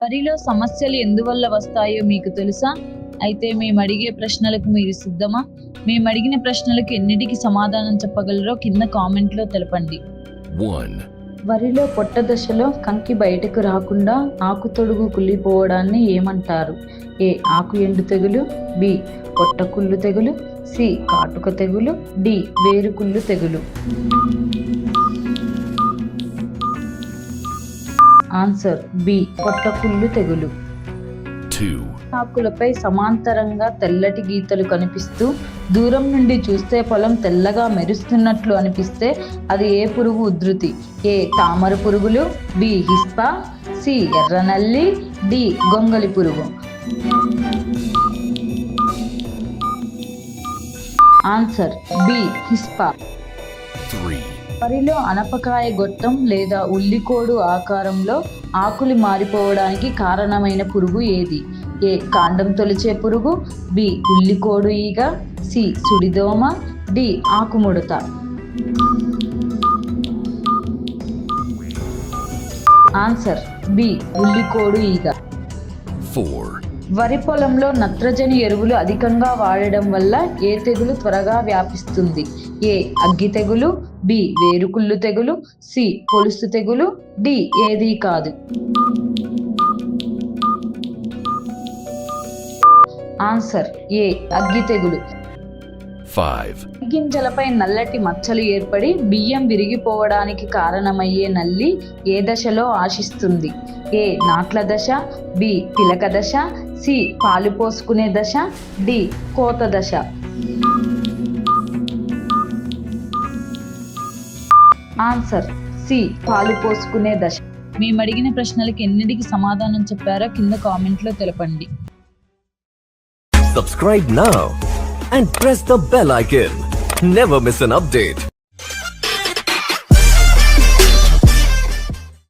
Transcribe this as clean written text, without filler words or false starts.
వరిలో సమస్యలు ఎందువల్ల వస్తాయో మీకు తెలుసా? అయితే మేము అడిగే ప్రశ్నలకు మీరు సిద్ధమా? మేము అడిగిన ప్రశ్నలకు ఎన్నిటికి సమాధానం చెప్పగలరో కింద కామెంట్లో తెలపండి. 1. వరిలో పొట్ట దశలో కంకి బయటకు రాకుండా ఆకు తొడుగు కుళ్ళిపోవడాన్ని ఏమంటారు? ఏ. ఆకు ఎండు తెగులు, బి. పొట్ట కుళ్ళు తెగులు, సి. కాటుక తెగులు, డి. వేరు కుళ్ళు తెగులు. Answer B. పొట్ట కుళ్ళు తెగులు. 2. ఆకులపై సమాంతరంగా తెల్లటి గీతలు కనిపిస్తూ దూరం నుండి చూస్తే పొలం తెల్లగా మెరుస్తున్నట్లు అనిపిస్తే అది ఏ పురుగు ఉధృతి? ఏ. తామర పురుగులు, బి. Hispa, C. ఎర్రనల్లి, డి. గొంగలి పురుగు. Answer B. హిస్పా. 3. వరిలో అనపకాయ గొట్టం లేదా ఉల్లికోడు ఆకారంలో ఆకులు మారిపోవడానికి కారణమైన పురుగు ఏది? ఏ. కాండం తొలిచే పురుగు, బి. ఉల్లికోడు ఈగ, సి. సుడిదోమ, డి. ఆకుముడత. Answer B. ఉల్లికోడు ఈగ. 4. వరి పొలంలో నత్రజని ఎరువులు అధికంగా వాడడం వల్ల ఏ తెగులు త్వరగా వ్యాపిస్తుంది? ఏ. అగ్గి తెగులు, బి. వేరుకుళ్ళు తెగులు, సి. పొలుసు తెగులు, డి. ఏదీ కాదు. ఆన్సర్ ఏ. అగ్గి తెగులు. 5. గింజలపై నల్లటి మచ్చలు ఏర్పడి బియ్యం విరిగిపోవడానికి కారణమయ్యే నల్లి ఏ దశలో ఆశిస్తుంది? ఏ. నాట్ల దశ, బి. పిలక దశ, సి. పాలు పోసుకునే దశ, డి. కోత దశ. Answer C. పాలు పోసుకునే దశ. మేము అడిగిన ప్రశ్నలకు ఎన్నిటికి సమాధానం చెప్పారో కింద కామెంట్లో తెలపండి. Subscribe now and press the bell icon. Never miss an update.